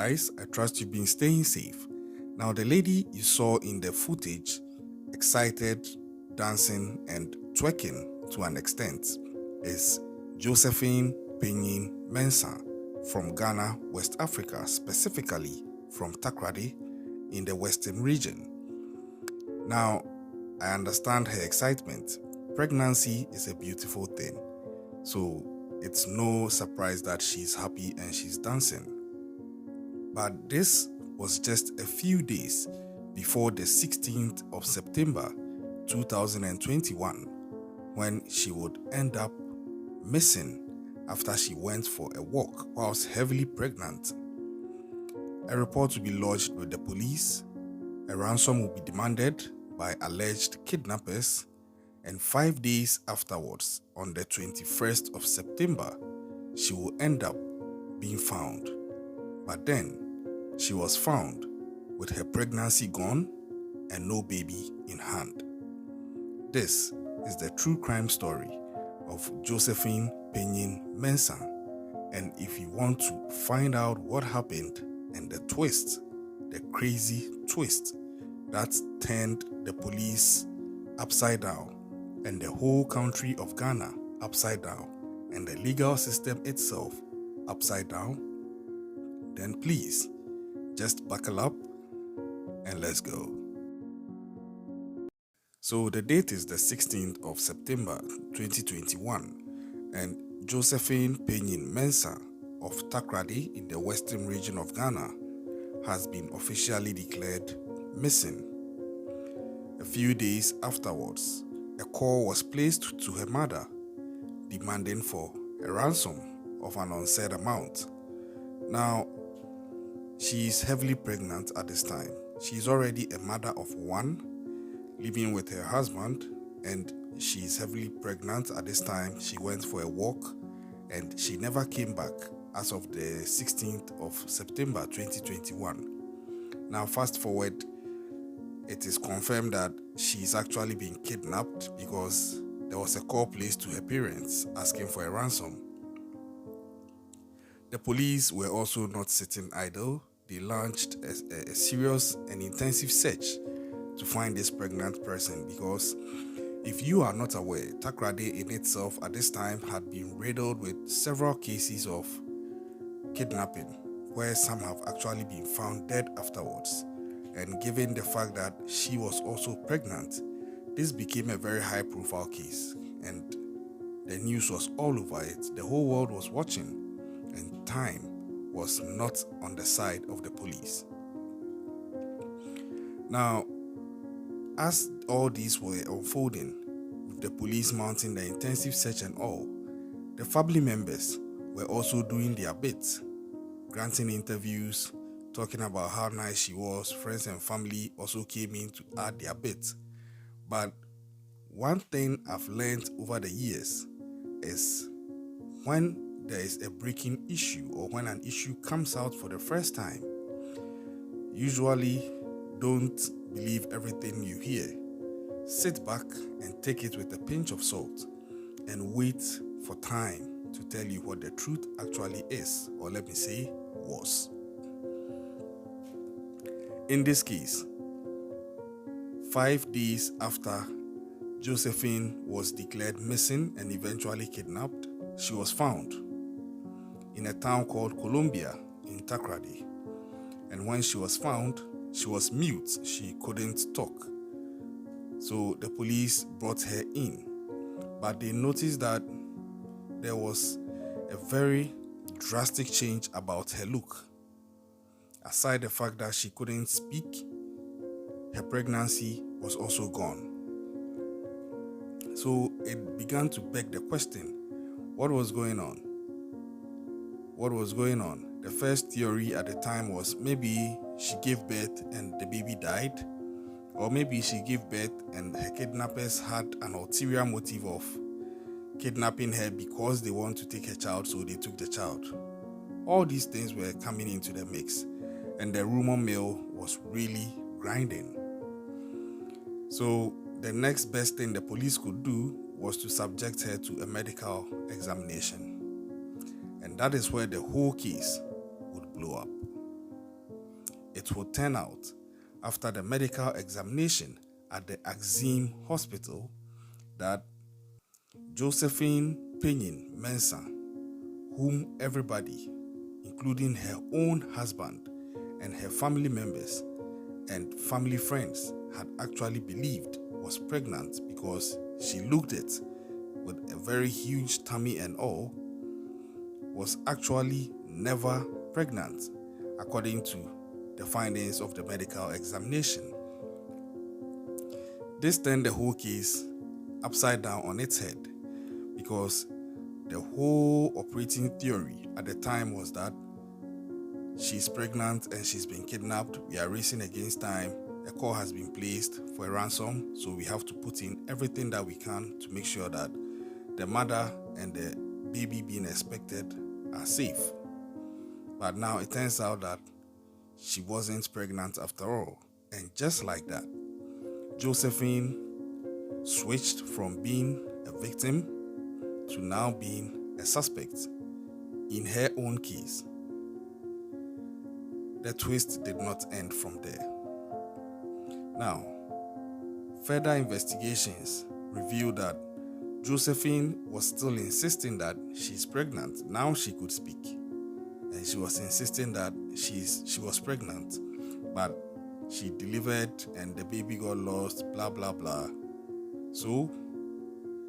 guys, I trust you've been staying safe. Now, the lady you saw in the footage, excited, dancing, and twerking to an extent, is Josephine Mensah from Ghana, West Africa, specifically from Takrady in the Western region. Now, I understand her excitement. Pregnancy is a beautiful thing, so it's no surprise that she's happy and she's dancing. But this was just a few days before the 16th of September 2021 when she would end up missing after she went for a walk whilst heavily pregnant. A report will be lodged with the police, a ransom will be demanded by alleged kidnappers, and 5 days afterwards, on the 21st of September, she will end up being found. But then, she was found with her pregnancy gone and no baby in hand. This is the true crime story of Josephine Mensah. And if you want to find out what happened and the twist, the crazy twist that turned the police upside down and the whole country of Ghana upside down and the legal system itself upside down, then please just buckle up and let's go. So the date is the 16th of September 2021 and Josephine Mensah of Takrady in the western region of Ghana has been officially declared missing. A few days afterwards, a call was placed to her mother demanding for a ransom of an unsaid amount. Now, she is heavily pregnant at this time. She is already a mother of one, living with her husband, and she is heavily pregnant at this time. She went for a walk and she never came back as of the 16th of September 2021. Now, fast forward, it is confirmed that she is actually being kidnapped because there was a call placed to her parents asking for a ransom. The police were also not sitting idle. They launched a serious and intensive search to find this pregnant person because if you are not aware, Takrady in itself at this time had been riddled with several cases of kidnapping where some have actually been found dead afterwards. And given the fact that she was also pregnant, this became a very high-profile case and the news was all over it. The whole world was watching and time was not on the side of the police. Now, as all these were unfolding, with the police mounting the intensive search and all, the family members were also doing their bit, granting interviews, talking about how nice she was. Friends and family also came in to add their bit. But one thing I've learned over the years is when there is a breaking issue or when an issue comes out for the first time, usually don't believe everything you hear. Sit back and take it with a pinch of salt and wait for time to tell you what the truth actually is, or let me say, was. In this case, 5 days after Josephine was declared missing and eventually kidnapped, she was found in a town called Columbia in Takrady. And when she was found, she was mute. She couldn't talk. So the police brought her in. But they noticed that there was a very drastic change about her look. Aside the fact that she couldn't speak, her pregnancy was also gone. So it began to beg the question, what was going on? What was going on? The first theory at the time was maybe she gave birth and the baby died, or maybe she gave birth and her kidnappers had an ulterior motive of kidnapping her because they want to take her child, so they took the child. All these things were coming into the mix, and the rumor mill was really grinding. So the next best thing the police could do was to subject her to a medical examination. And that is where the whole case would blow up. it would turn out after the medical examination at the Axim Hospital that Josephine Mensah, whom everybody, including her own husband and her family members and family friends, had actually believed was pregnant because she looked it with a very huge tummy and all, was actually never pregnant, according to the findings of the medical examination. This turned the whole case upside down on its head, because the whole operating theory at the time was that she's pregnant and she's been kidnapped. We are racing against time. A call has been placed for a ransom, so we have to put in everything that we can to make sure that the mother and the baby being expected are safe. But now it turns out that she wasn't pregnant after all. And just like that, Josephine switched from being a victim to now being a suspect in her own case. The twist did not end from there. Now, further investigations revealed that Josephine was still insisting that she's pregnant. Now she could speak. And she was insisting that she was pregnant, but she delivered and the baby got lost, blah, blah, blah. So,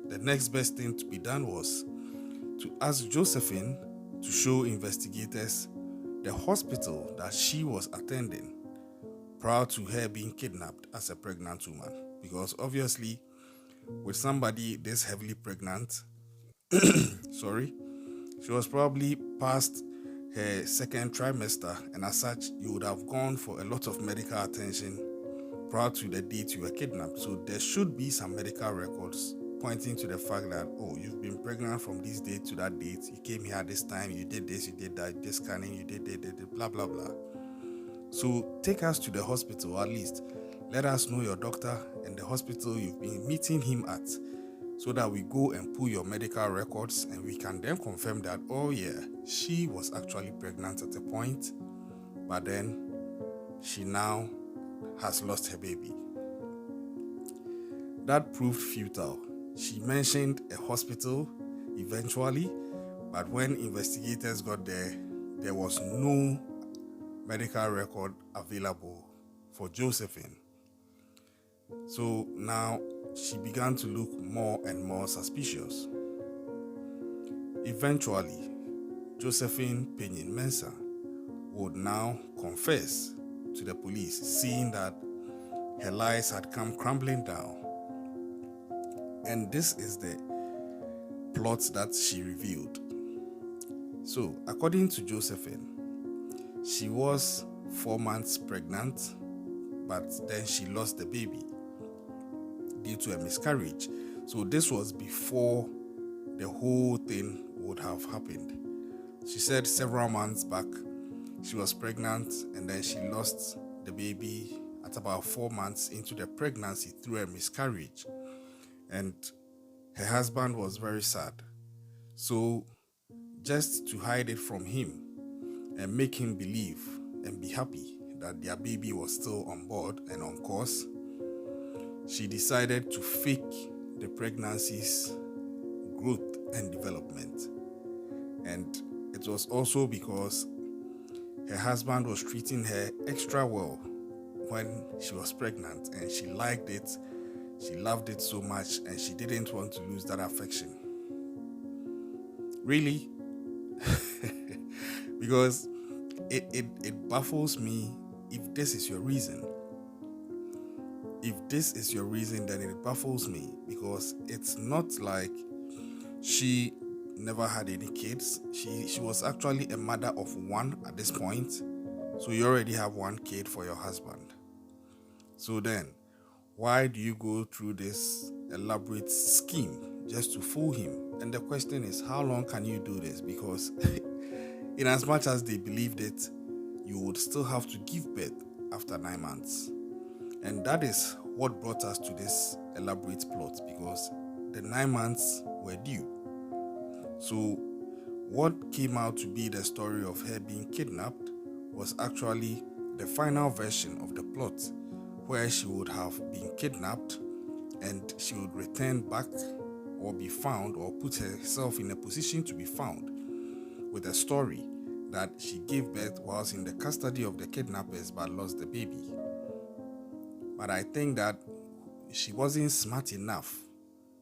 the next best thing to be done was to ask Josephine to show investigators the hospital that she was attending prior to her being kidnapped as a pregnant woman. Because obviously, with somebody this heavily pregnant, she was probably past her second trimester, and as such, you would have gone for a lot of medical attention prior to the date you were kidnapped. So there should be some medical records pointing to the fact that, oh, you've been pregnant from this date to that date, you came here this time, you did this, you did that, this scanning, you did blah, blah, blah. So take us to the hospital, at least. Let us know your doctor and the hospital you've been meeting him at, so that we go and pull your medical records and we can then confirm that, oh yeah, she was actually pregnant at a point, but then she now has lost her baby. That proved futile. She mentioned a hospital eventually, but when investigators got there, there was no medical record available for Josephine. So now she began to look more and more suspicious. Eventually, Josephine Mensah would now confess to the police, seeing that her lies had come crumbling down. And this is the plot that she revealed. So, according to Josephine, she was 4 months pregnant, but then she lost the baby due to a miscarriage. So this was before the whole thing would have happened. She said several months back she was pregnant, and then she lost the baby at about 4 months into the pregnancy through a miscarriage. And her husband was very sad. So just to hide it from him and make him believe and be happy that their baby was still on board and on course, she decided to fake the pregnancy's growth and development. And it was also because her husband was treating her extra well when she was pregnant, and she liked it, she loved it so much, and she didn't want to lose that affection. Really? Because it baffles me if this is your reason. If this is your reason, then it baffles me, because it's not like she never had any kids. She was actually a mother of one at this point. So you already have one kid for your husband. So then, why do you go through this elaborate scheme just to fool him? And the question is, how long can you do this? Because in as much as they believed it, you would still have to give birth after 9 months. And that is what brought us to this elaborate plot, because the 9 months were due. So what came out to be the story of her being kidnapped was actually the final version of the plot, where she would have been kidnapped and she would return back or be found or put herself in a position to be found with a story that she gave birth whilst in the custody of the kidnappers but lost the baby. But I think that she wasn't smart enough,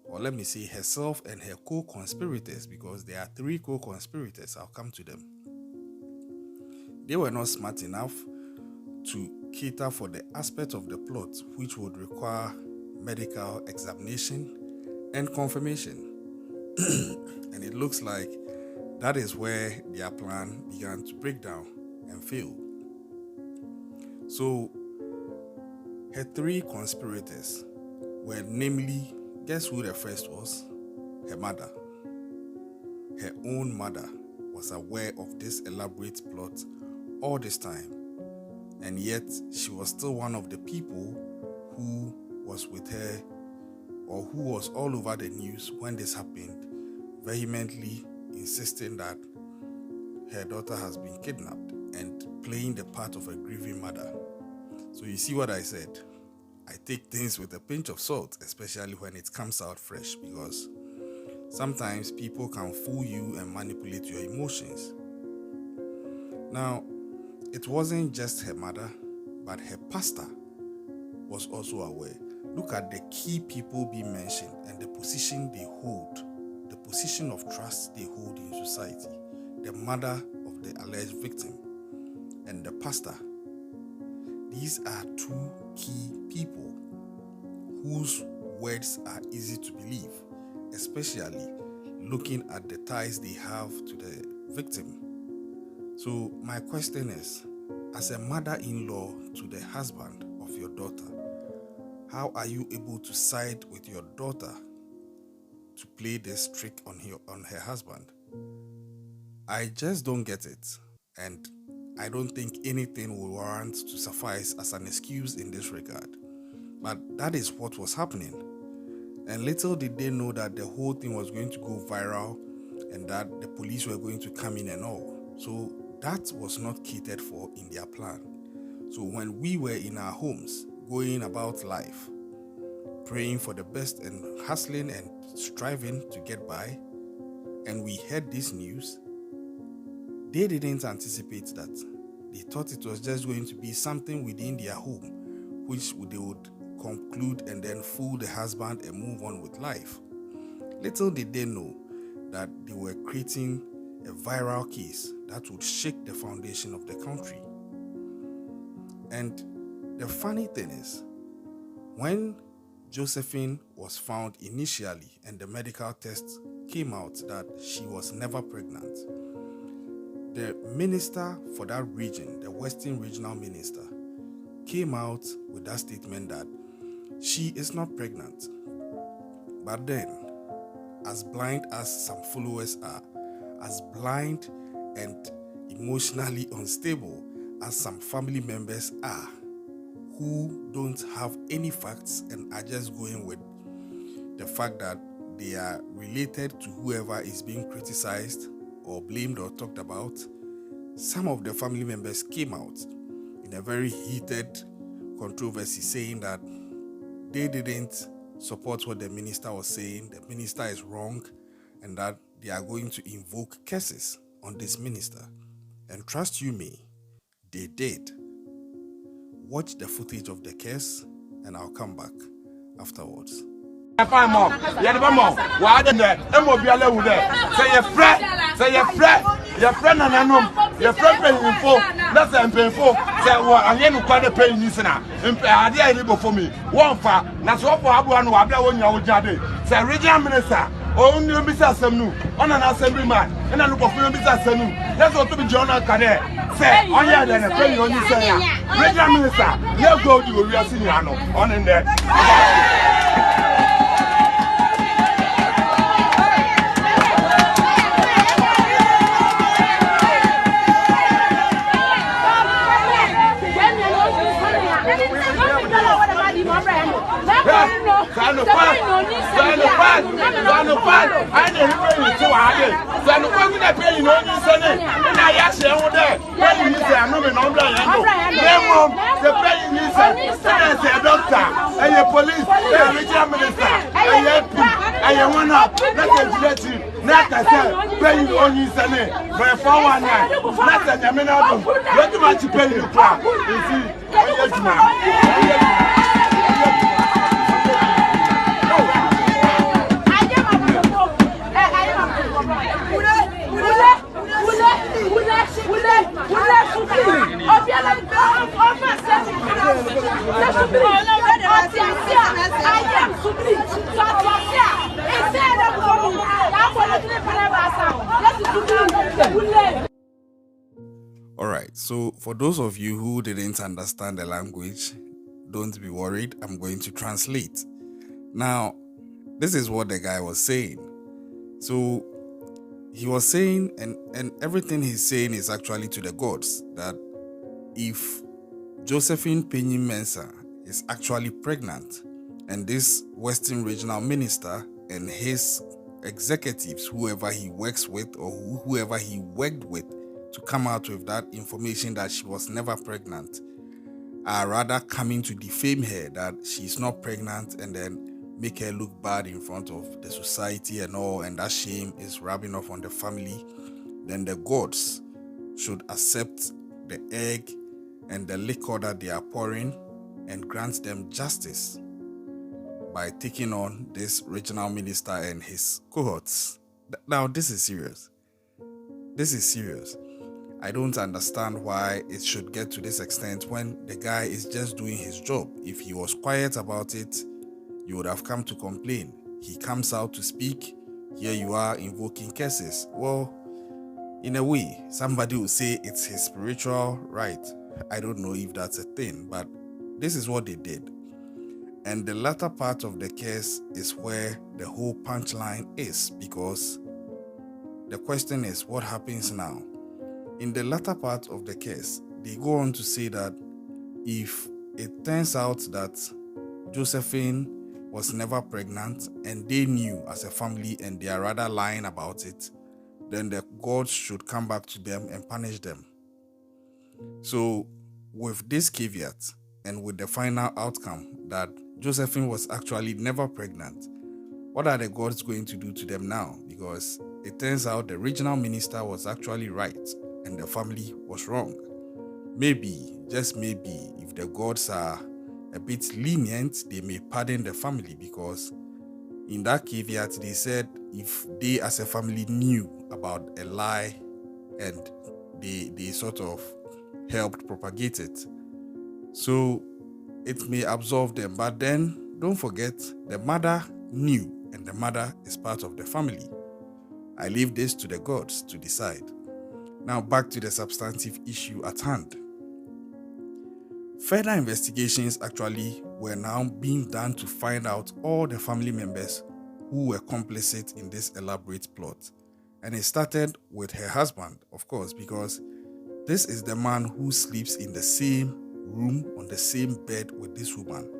or let me say herself and her co-conspirators, because there are 3 co-conspirators, I'll come to them. They were not smart enough to cater for the aspect of the plot which would require medical examination and confirmation. And it looks like that is where their plan began to break down and fail. So her 3 conspirators were namely, guess who the first was? Her mother. Her own mother was aware of this elaborate plot all this time, and yet she was still one of the people who was with her, or who was all over the news when this happened, vehemently insisting that her daughter has been kidnapped and playing the part of a grieving mother. So you see what I said? I take things with a pinch of salt, especially when it comes out fresh, because sometimes people can fool you and manipulate your emotions. Now, it wasn't just her mother, but her pastor was also aware. Look at the key people being mentioned and the position they hold, the position of trust they hold in society. The mother of the alleged victim and the pastor. These are 2 key people whose words are easy to believe, especially looking at the ties they have to the victim. So my question is, as a mother-in-law to the husband of your daughter, how are you able to side with your daughter to play this trick on her husband? I just don't get it, and I don't think anything will warrant to suffice as an excuse in this regard. But that is what was happening. And little did they know that the whole thing was going to go viral and that the police were going to come in and all. So that was not catered for in their plan. So when we were in our homes, going about life, praying for the best and hustling and striving to get by, and we heard this news, they didn't anticipate that. They thought it was just going to be something within their home, which they would conclude and then fool the husband and move on with life. Little did they know that they were creating a viral case that would shake the foundation of the country. And the funny thing is, when Josephine was found initially and the medical tests came out that she was never pregnant, the minister for that region, the Western Regional Minister, came out with that statement that she is not pregnant. But then, as blind as some followers are, as blind and emotionally unstable as some family members are, who don't have any facts and are just going with the fact that they are related to whoever is being criticized or blamed or talked about, some of the family members came out in a very heated controversy saying that they didn't support what the minister was saying, the minister is wrong, and that they are going to invoke curses on this minister. And trust you me, they did. Watch the footage of the curse and I'll come back afterwards. Fine, mom. Yeah, the mom. Why didn't that? Emobiale with that. Say your friend. Say your friend. Your friend and I your friend paying for. That's a painful. Say what? I'm going to quite a paying listener. I did it for me. One far. That's what for Abu and Wabla when you're Jade. Say regional minister. Only a business new. On an assemblyman. And I look for your business new. That's what to be John Cadet. Say, on your than a penny on this area. Regional minister. You go to your senior on in there. All right, so for those of you who didn't understand the language, don't be worried. I'm going to translate. Now, this is what the guy was saying. So he was saying, and everything he's saying is actually to the gods, that if Josephine Mensah is actually pregnant, and this Western regional minister and his executives, whoever he works with or whoever he worked with to come out with that information that she was never pregnant, are rather coming to defame her that she's not pregnant and then make her look bad in front of the society and all, and that shame is rubbing off on the family, then the gods should accept the egg and the liquor that they are pouring and grant them justice by taking on this regional minister and his cohorts. Now, this is serious. This is serious. I don't understand why it should get to this extent when the guy is just doing his job. If he was quiet about it, you would have come to complain. He comes out to speak. Here you are invoking curses. Well, in a way, somebody will say it's his spiritual right. I don't know if that's a thing, but this is what they did. And the latter part of the case is where the whole punchline is, because the question is, what happens now? In the latter part of the case, they go on to say that if it turns out that Josephine was never pregnant and they knew as a family and they are rather lying about it, then the gods should come back to them and punish them. So with this caveat and with the final outcome that Josephine was actually never pregnant, what are the gods going to do to them now? Because it turns out the regional minister was actually right and the family was wrong. Maybe, just maybe, if the gods are a bit lenient, they may pardon the family, because in that caveat they said if they as a family knew about a lie and they sort of helped propagate it, so it may absolve them. But then don't forget, the mother knew and the mother is part of the family. I leave this to the gods to decide. Now back to the substantive issue at hand. Further investigations actually were now being done to find out all the family members who were complicit in this elaborate plot. And it started with her husband, of course, because this is the man who sleeps in the same room on the same bed with this woman.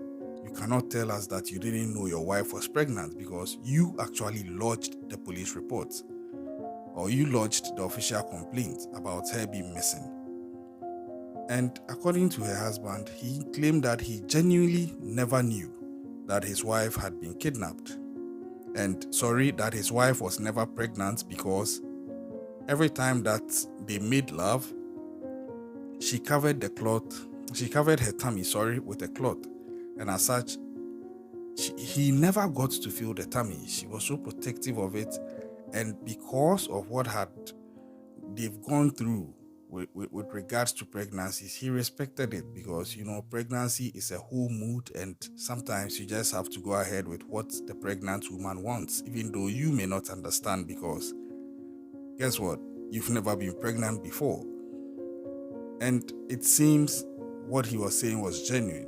You cannot tell us that you didn't know your wife was pregnant because you actually lodged the police report, or you lodged the official complaint about her being missing. And according to her husband, he claimed that he genuinely never knew that his wife had been kidnapped. And that his wife was never pregnant because every time that they made love, she covered her tummy, with a cloth. And as such, he never got to feel the tummy. She was so protective of it. And because of what they've gone through with regards to pregnancies, he respected it, because pregnancy is a whole mood, and sometimes you just have to go ahead with what the pregnant woman wants, even though you may not understand, because guess what, you've never been pregnant before. And it seems what he was saying was genuine.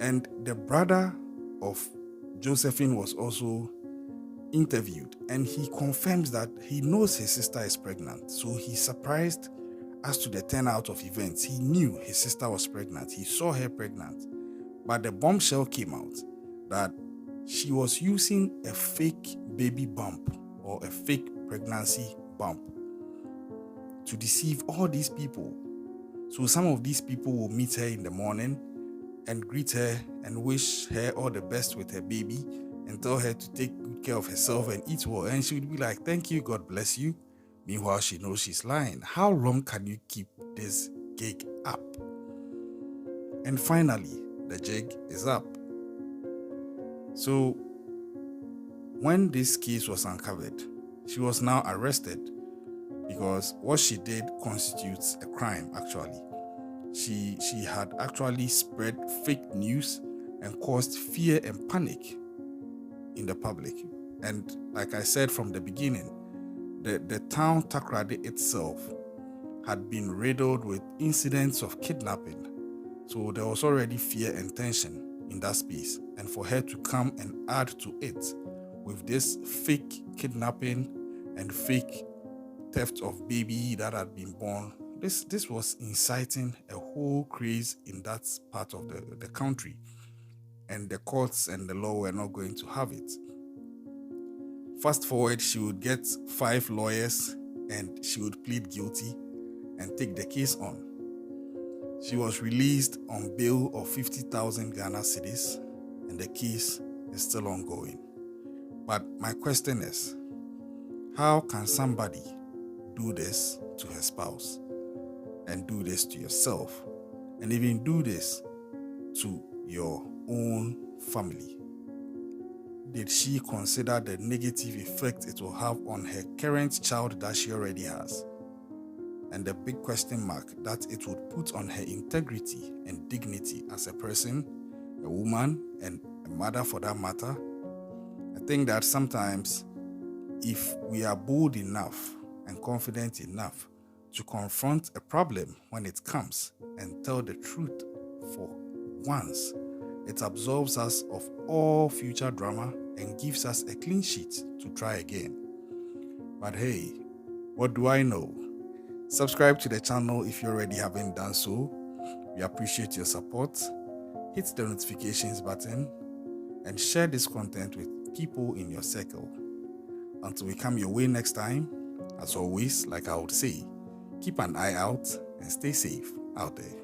And the brother of Josephine was also interviewed, and he confirms that he knows his sister is pregnant. So he's surprised as to the turnout of events. He knew his sister was pregnant. He saw her pregnant. But the bombshell came out that she was using a fake baby bump or a fake pregnancy bump to deceive all these people. So some of these people will meet her in the morning and greet her and wish her all the best with her baby and tell her to take good care of herself and eat well. And she would be like, thank you, God bless you. Meanwhile, she knows she's lying. How long can you keep this gig up? And finally, the jig is up. So when this case was uncovered, she was now arrested because what she did constitutes a crime, actually. She had actually spread fake news and caused fear and panic in the public. And like I said from the beginning, the town Takoradi itself had been riddled with incidents of kidnapping. So there was already fear and tension in that space. And for her to come and add to it with this fake kidnapping and fake theft of baby that had been born, this was inciting a whole craze in that part of the country. And the courts and the law were not going to have it. Fast forward, she would get 5 lawyers and she would plead guilty and take the case on. She was released on bail of 50,000 Ghana cedis and the case is still ongoing. But my question is, how can somebody do this to her spouse and do this to yourself and even do this to your own family? Did she consider the negative effect it will have on her current child that she already has? And the big question mark that it would put on her integrity and dignity as a person, a woman, and a mother for that matter? I think that sometimes if we are bold enough and confident enough to confront a problem when it comes and tell the truth for once, it absolves us of all future drama and gives us a clean sheet to try again. But hey, what do I know? Subscribe to the channel if you already haven't done so. We appreciate your support. Hit the notifications button and share this content with people in your circle. Until we come your way next time, as always, like I would say, keep an eye out and stay safe out there.